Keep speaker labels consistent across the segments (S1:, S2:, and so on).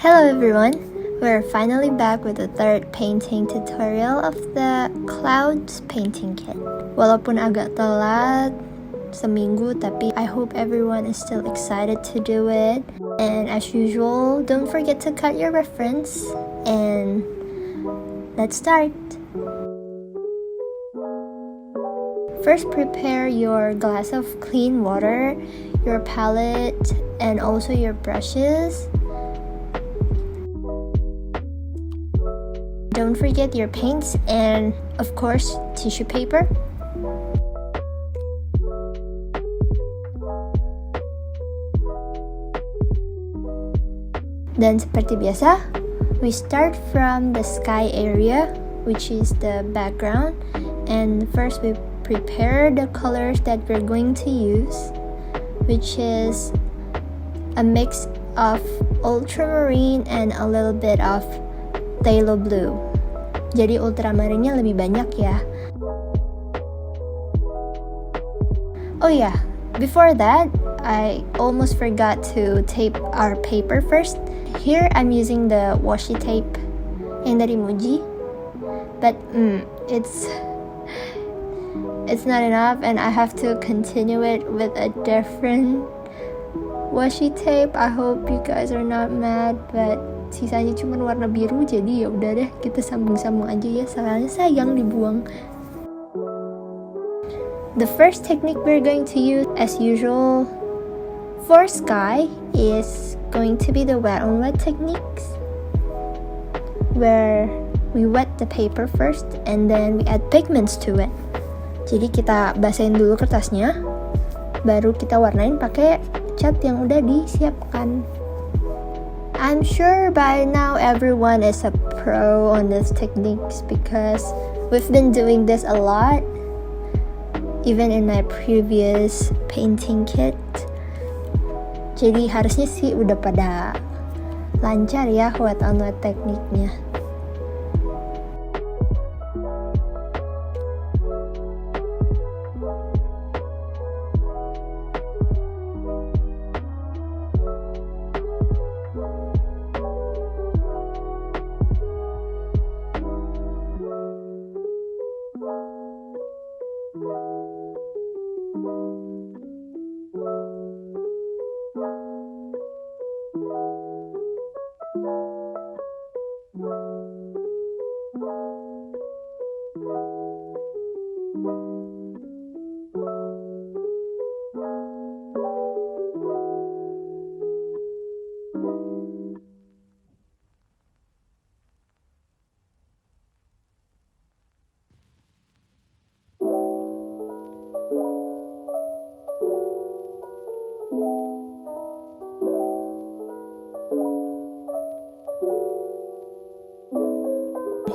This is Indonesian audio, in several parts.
S1: Hello everyone! We're finally back with the third painting tutorial of the Clouds painting kit. Walaupun agak telat seminggu, tapi I hope everyone is still excited to do it. And as usual, don't forget to cut your reference. And let's start! First, prepare your glass of clean water, your palette, and also your brushes. Don't forget your paints and, of course, tissue paper. Dan seperti biasa, we start from the sky area, which is the background. And first we prepare the colors that we're going to use, which is a mix of ultramarine and a little bit of phthalo blue. Jadi ultramarinnya lebih banyak ya. Oh yeah, before that, I almost forgot to tape our paper first. Here I'm using the washi tape yang dari Muji, but it's not enough and I have to continue it with a different washi tape. I hope you guys are not mad, but sisanya cuma warna biru, jadi ya udah deh, kita sambung-sambung aja ya, soalnya sayang dibuang. The first technique we're going to use, as usual, for sky is going to be the wet on wet techniques, where we wet the paper first and then we add pigments to it. Jadi kita basahin dulu kertasnya, baru kita warnain pakai cat yang udah disiapkan. I'm sure by now everyone is a pro on these techniques because we've been doing this a lot, even in my previous painting kit. Jadi harusnya sih udah pada lancar ya wet on wet tekniknya.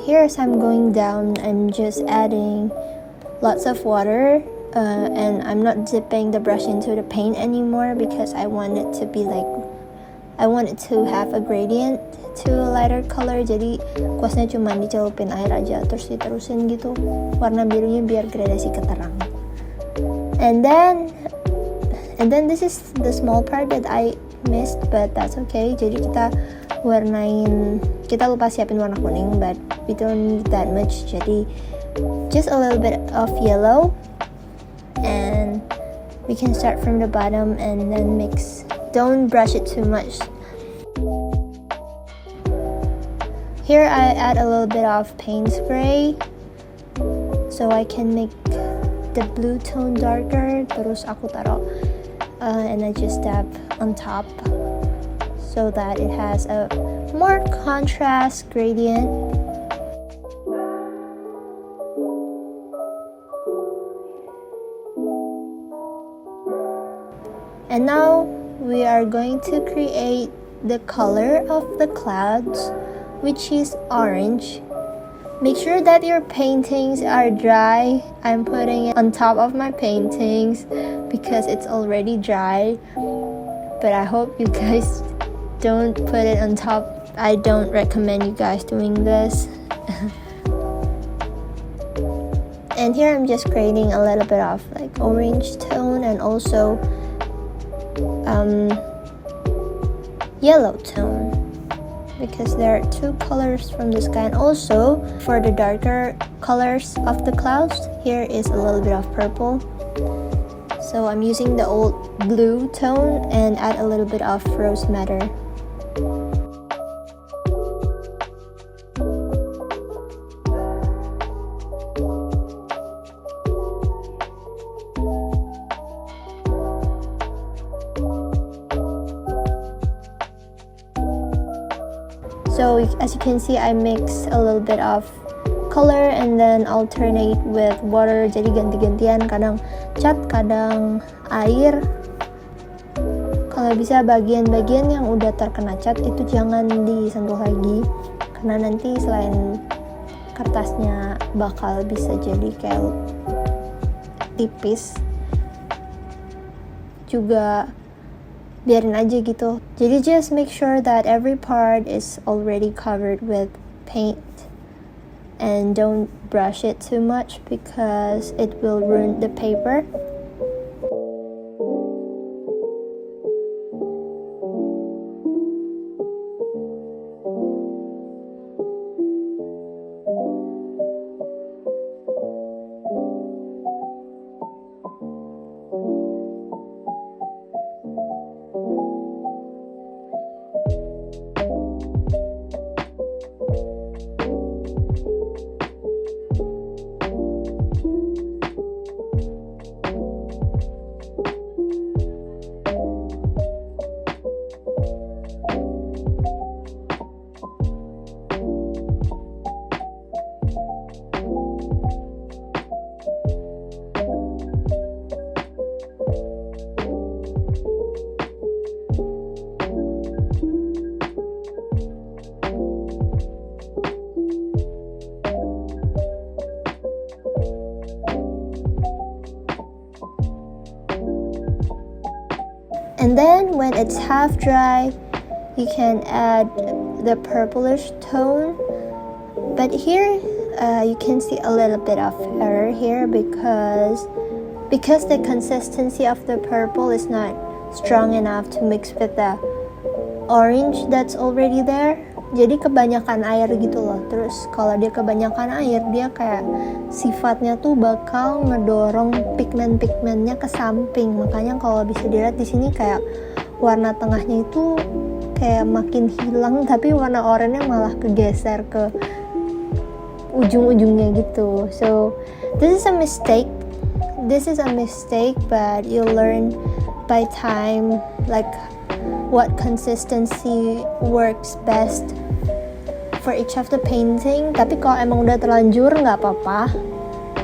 S1: Here as I'm going down, I'm just adding lots of water and I'm not dipping the brush into the paint anymore because I want it to be like, I want it to have a gradient to a lighter color. Jadi kuasnya cuma dicelupin air aja terus diterusin gitu warna birunya biar gradasi keterang. And then this is the small part that I missed, but that's okay. Jadi kita lupa siapin warna kuning, but we don't need that much, jadi just a little bit of yellow and we can start from the bottom and then mix. Don't brush it too much. Here I add a little bit of paint spray so I can make the blue tone darker. Terus aku taruh and I just dab on top so that it has a more contrast gradient. And now we are going to create the color of the clouds, which is orange. Make sure that your paintings are dry. I'm putting it on top of my paintings because it's already dry, but I hope you guys don't put it on top. I don't recommend you guys doing this. And here I'm just creating a little bit of like orange tone and also yellow tone. because there are two colors from the sky, and also for the darker colors of the clouds, here is a little bit of purple. So I'm using the old blue tone and add a little bit of rose madder. So as you can see, I mix a little bit of color and then alternate with water, jadi ganti-gantian, kadang cat, kadang air. Kalau bisa bagian-bagian yang udah terkena cat itu jangan disentuh lagi, karena nanti selain kertasnya bakal bisa jadi kayak tipis, juga biarin aja gitu. Jadi just make sure that every part is already covered with paint and don't brush it too much because it will ruin the paper. And then when it's half dry, you can add the purplish tone. But here you can see a little bit of error here because the consistency of the purple is not strong enough to mix with the orange that's already there. Jadi kebanyakan air gitu loh. Terus kalau dia kebanyakan air, dia kayak sifatnya tuh bakal ngedorong pigmen-pigmennya ke samping. Makanya kalau bisa dilihat di sini kayak warna tengahnya itu kayak makin hilang, tapi warna oranye malah kegeser ke ujung-ujungnya gitu. So this is a mistake. But you learn by time like what consistency works best for each of the painting. Tapi kalau emang udah terlanjur nggak apa-apa,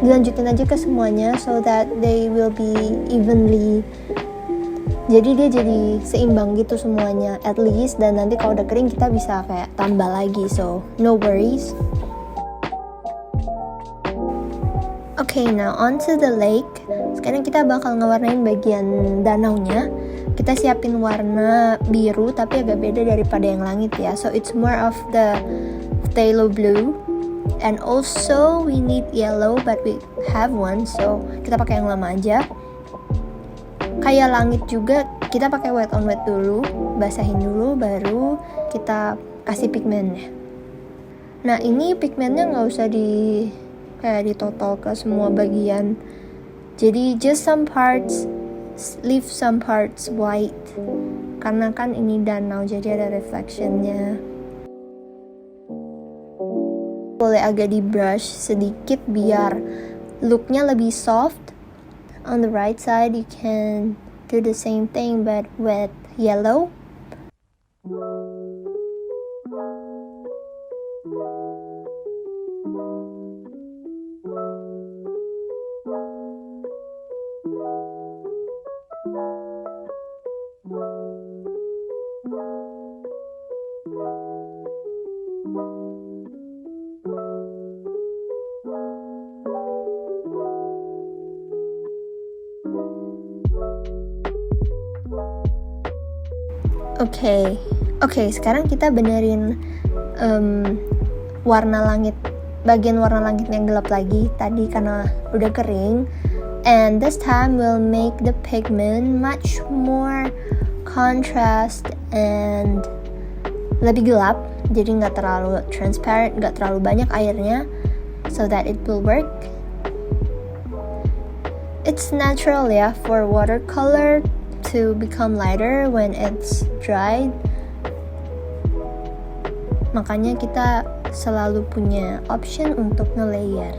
S1: dilanjutin aja ke semuanya so that they will be evenly, jadi dia jadi seimbang gitu semuanya at least. Dan nanti kalau udah kering kita bisa kayak tambah lagi, so no worries. Okay, now on to the lake. Sekarang kita bakal ngewarnain bagian danaunya. Kita siapin warna biru tapi agak beda daripada yang langit ya. So it's more of the phthalo blue. And also we need yellow, but we have one, so kita pakai yang lama aja. Kayak langit juga, kita pakai wet on wet dulu, basahin dulu, baru kita kasih pigmennya. Nah ini pigmennya nggak usah kayak ditotol ke semua bagian. Jadi just some parts, leave some parts white, karena kan ini danau jadi ada reflectionnya. Boleh agak di brush sedikit biar looknya lebih soft. On the right side you can do the same thing but with yellow. Oke, sekarang kita benerin warna langit, bagian warna langit yang gelap lagi tadi karena udah kering. And this time we'll make the pigment much more contrast and lebih gelap, jadi nggak terlalu transparent, nggak terlalu banyak airnya, so that it will work. It's natural ya for watercolor to become lighter when it's dried. Makanya kita selalu punya option untuk nge-layer.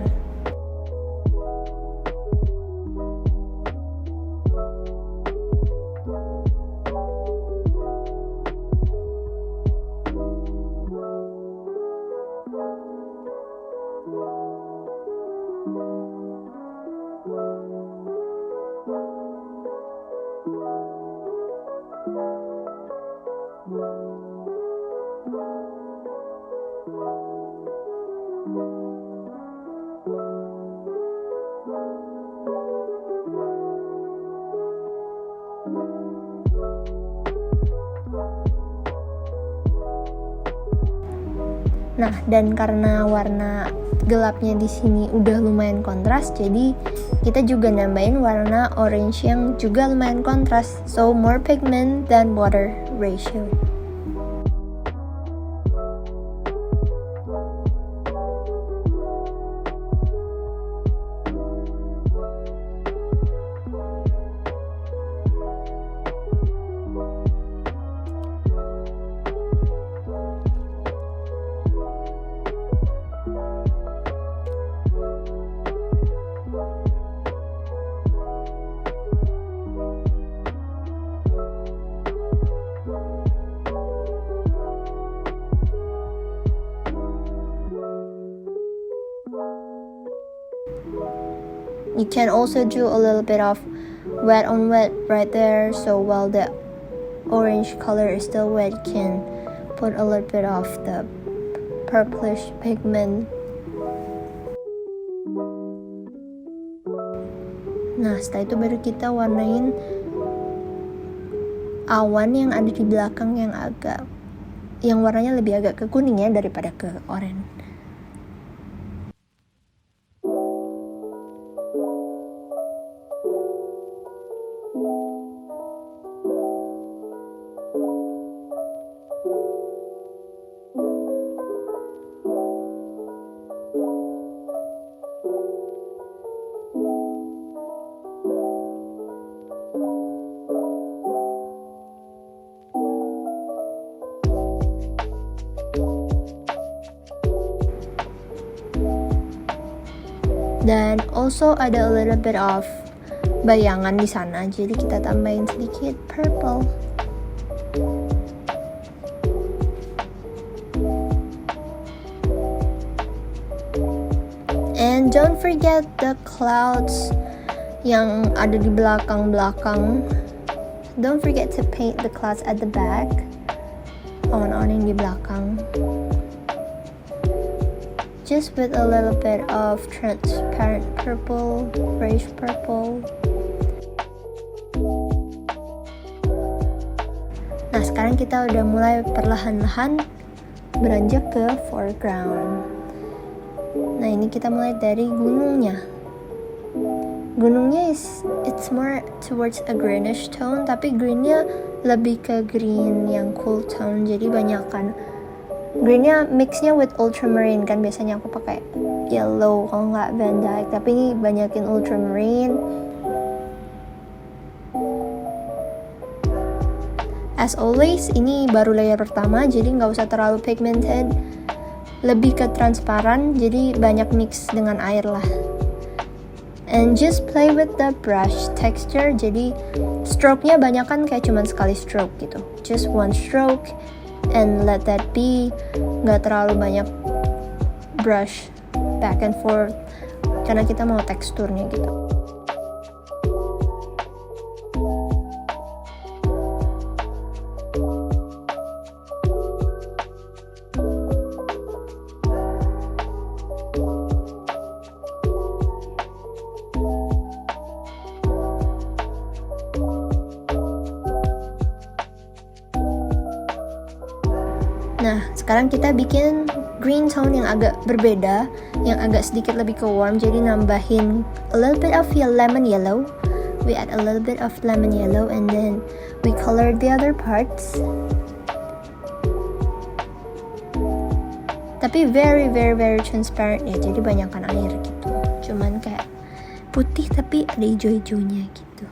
S1: Nah, dan karena warna gelapnya di sini udah lumayan kontras, jadi kita juga nambahin warna orange yang juga lumayan kontras, so more pigment than water ratio. You can also do a little bit of wet on wet right there, so while the orange color is still wet, you can put a little bit of the purplish pigment. Nah, setelah itu baru kita warnain awan yang ada di belakang yang warnanya lebih agak ke kuning ya daripada ke oranye. Dan also ada a little bit of bayangan di sana, jadi kita tambahin sedikit purple. And don't forget the clouds yang ada di belakang-belakang. Don't forget to paint the clouds at the back. Awan-awan yang di belakang. Just with a little bit of transparent purple, grayish purple. Nah, sekarang kita udah mulai perlahan-lahan beranjak ke foreground. Nah, ini kita mulai dari gunungnya. Gunungnya it's more towards a greenish tone, tapi greennya lebih ke green yang cool tone, jadi banyakan greennya mixnya with ultramarine. Kan biasanya aku pakai yellow kalau nggak Van Dyke, tapi ini banyakin ultramarine. As always, ini baru layer pertama, jadi nggak usah terlalu pigmented, lebih ke transparan, jadi banyak mix dengan air lah. And just play with the brush texture, jadi stroke-nya banyak kan kayak cuman sekali stroke gitu, just one stroke and let that be, nggak terlalu banyak brush back and forth karena kita mau teksturnya gitu. Nah, sekarang kita bikin green tone yang agak berbeda, yang agak sedikit lebih ke warm, jadi nambahin a little bit of lemon yellow. We add a little bit of lemon yellow and then we color the other parts. Tapi very very very transparent ya, jadi banyakkan air gitu. Cuman kayak putih tapi ada hijau-hijaunya gitu.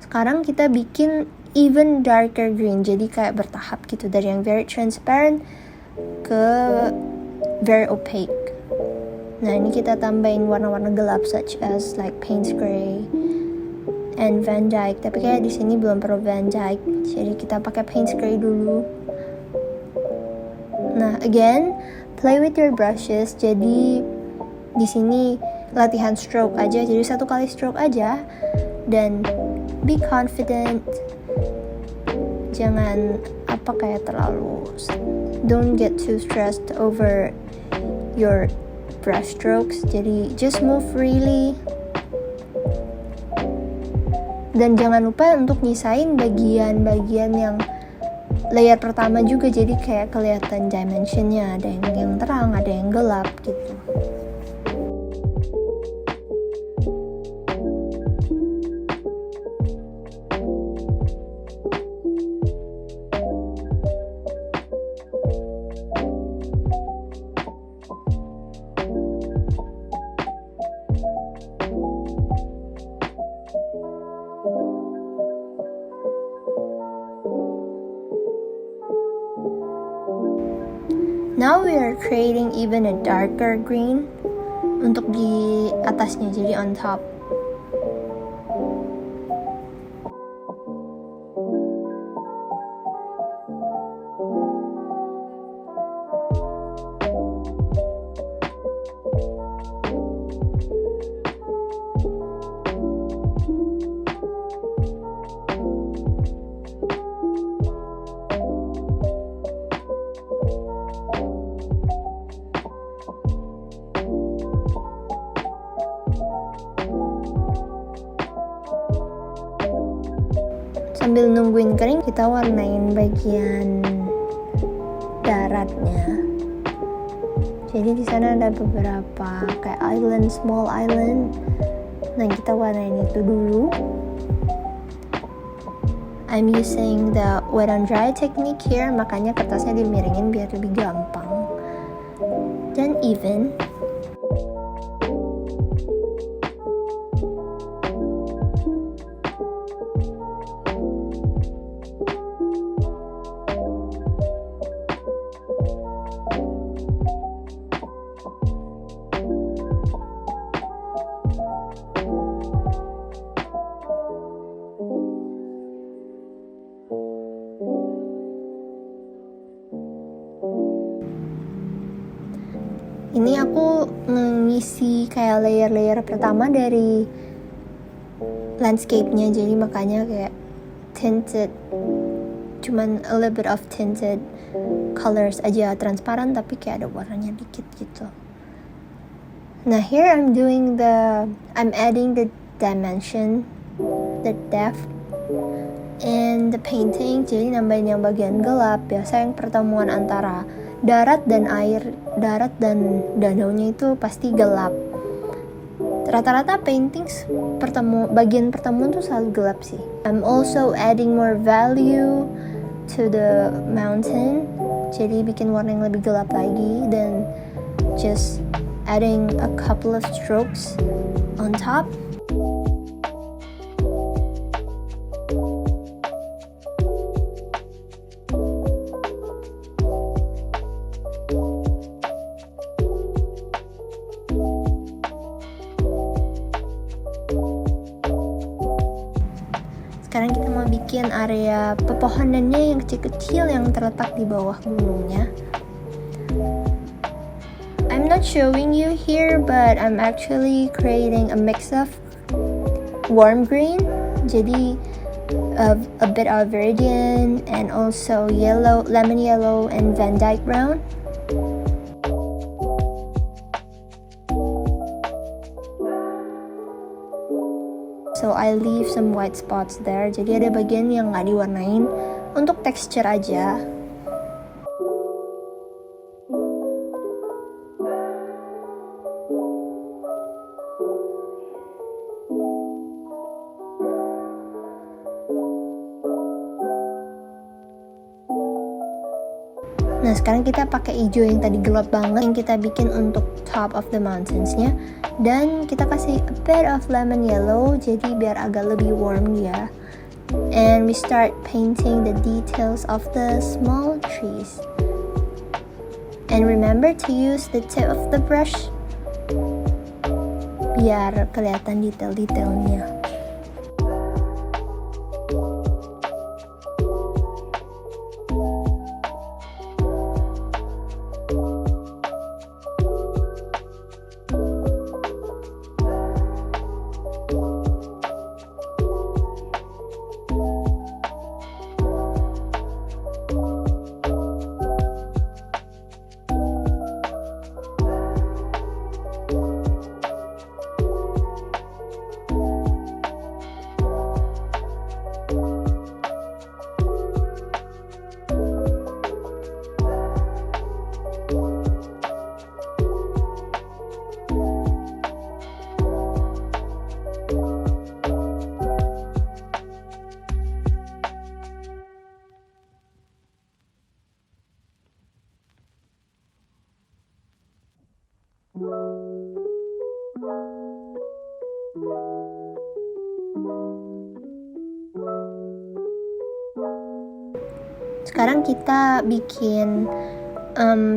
S1: Sekarang kita bikin even darker green, jadi kayak bertahap gitu, dari yang very transparent ke very opaque. Nah ini kita tambahin warna-warna gelap such as like Payne's Gray and Van Dyke, tapi kayak di sini belum perlu Van Dyke, jadi kita pakai Payne's Gray dulu. Nah again, play with your brushes, jadi di sini latihan stroke aja, jadi 1 kali stroke aja, dan be confident, jangan kayak terlalu, don't get too stressed over your brush strokes, jadi just move freely. Dan jangan lupa untuk nyisain bagian-bagian yang layer pertama juga, jadi kayak kelihatan dimensionnya, ada yang terang, ada yang gelap gitu. Now we are creating even a darker green untuk di atasnya, jadi on top. Sambil nungguin kering, kita warnain bagian daratnya. Jadi di sana ada beberapa kayak island, small island. Nah kita warnain itu dulu. I'm using the wet on dry technique here, makanya kertasnya dimiringin biar lebih gampang dan even. Ini aku ngisi kayak layer-layer pertama dari landscape-nya, jadi makanya kayak tinted, cuman a little bit of tinted colors aja, transparan tapi kayak ada warnanya dikit gitu. Nah here I'm adding the dimension, the depth, and the painting, jadi nambahin yang bagian gelap. Biasa yang pertemuan antara darat dan air, darat dan danaunya itu pasti gelap. Rata-rata paintings bagian pertemuan tuh selalu gelap sih. I'm also adding more value to the mountain, jadi bikin warna yang lebih gelap lagi, dan just adding a couple of strokes on top. Sekarang kita mau bikin area pepohonannya yang kecil-kecil yang terletak di bawah gunungnya. I'm not showing you here, but I'm actually creating a mix of warm green, jadi a bit of viridian, and also yellow, lemon yellow, and Van Dyke brown. So I leave some white spots there, jadi ada bagian yang nggak diwarnain untuk texture aja. Nah sekarang kita pakai hijau yang tadi gelap banget yang kita bikin untuk top of the mountains-nya, dan kita kasih a bit of lemon yellow jadi biar agak lebih warm ya. And we start painting the details of the small trees. And remember to use the tip of the brush biar kelihatan detail-detailnya. Sekarang kita bikin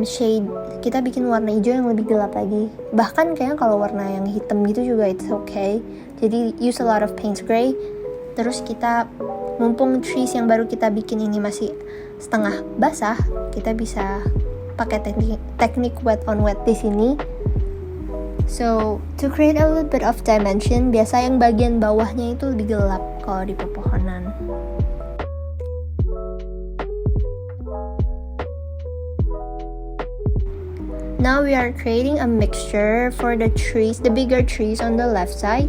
S1: shade, kita bikin warna hijau yang lebih gelap lagi. Bahkan kayaknya kalau warna yang hitam gitu juga it's okay. Jadi use a lot of paints gray. Terus kita, mumpung trees yang baru kita bikin ini masih setengah basah, kita bisa pakai teknik wet on wet di sini. So to create a little bit of dimension, biasa yang bagian bawahnya itu lebih gelap kalau di pepohonan. Now we are creating a mixture for the trees, the bigger trees on the left side.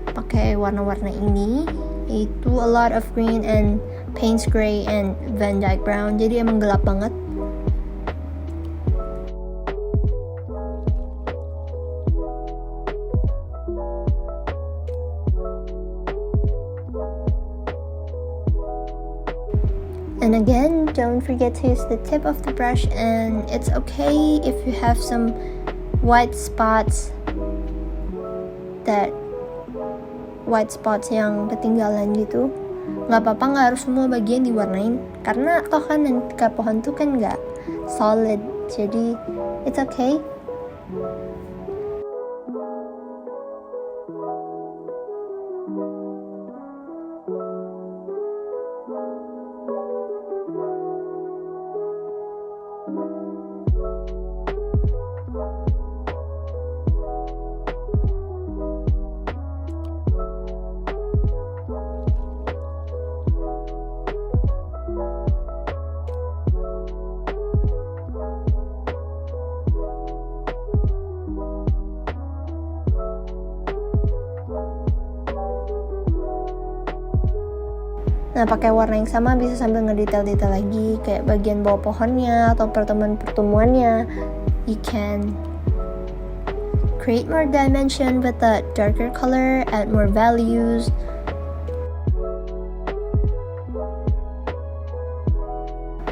S1: Pakai warna-warna ini, yaitu a lot of green and paints gray and Van Dyke brown. Jadi emang gelap banget. And again, don't forget to use the tip of the brush, and it's okay if you have some white spots yang ketinggalan gitu. Nggak apa-apa, nggak harus semua bagian diwarnain, karena toh kan nanti pohon tuh kan nggak solid, jadi it's okay. Nah, pakai warna yang sama bisa sambil ngedetail-detail lagi, kayak bagian bawah pohonnya atau pertemuan-pertemuannya. You can create more dimension with a darker color, add more values.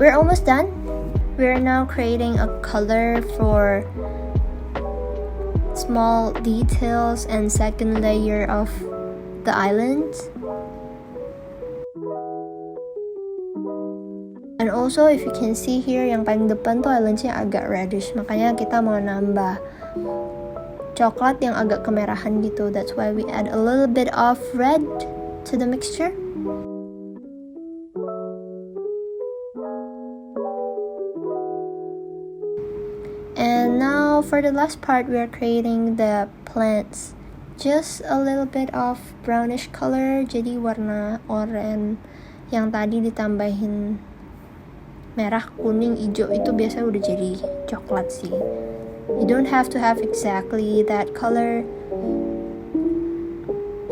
S1: We're almost done. We're now creating a color for small details and second layer of the islands. And also if you can see here, yang paling depan tuh islandsnya agak reddish, makanya kita mau nambah coklat yang agak kemerahan gitu. That's why we add a little bit of red to the mixture. And now for the last part, we are creating the plants. Just a little bit of brownish color, jadi warna oranye yang tadi ditambahin merah, kuning, hijau itu biasanya udah jadi coklat sih. You don't have to have exactly that color.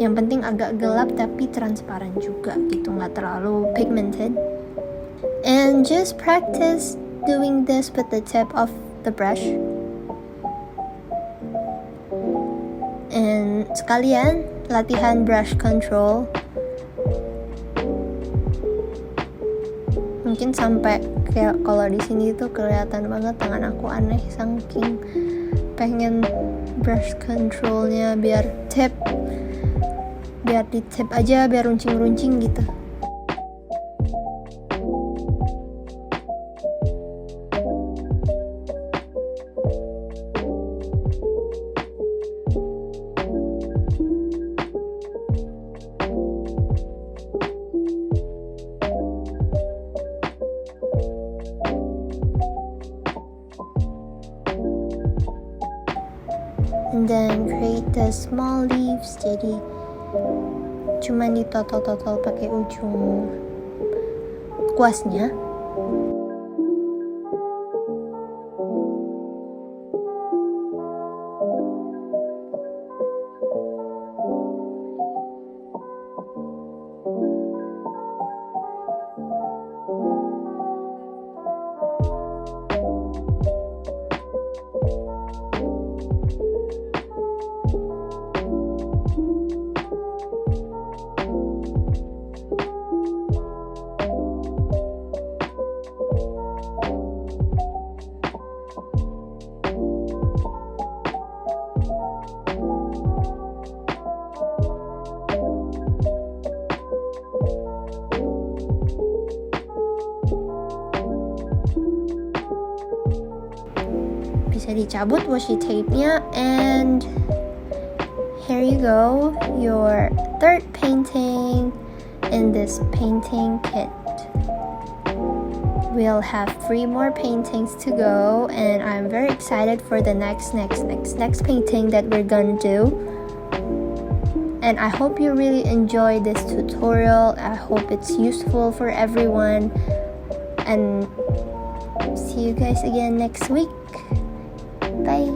S1: Yang penting agak gelap tapi transparan juga gitu, nggak terlalu pigmented. And just practice doing this with the tip of the brush. And sekalian latihan brush control. Mungkin sampai kayak kalau di sini tuh kelihatan banget tangan aku aneh saking pengen brush controlnya biar di tap aja biar runcing-runcing gitu. And then create the small leaves, jadi cuman ditotol-totol pakai ujung kuasnya. Bisa dicabut washi tape-nya, and here you go, your third painting in this painting kit. We'll have 3 more paintings to go, and I'm very excited for the next painting that we're gonna do. And I hope you really enjoy this tutorial. I hope it's useful for everyone, and see you guys again next week. Bye.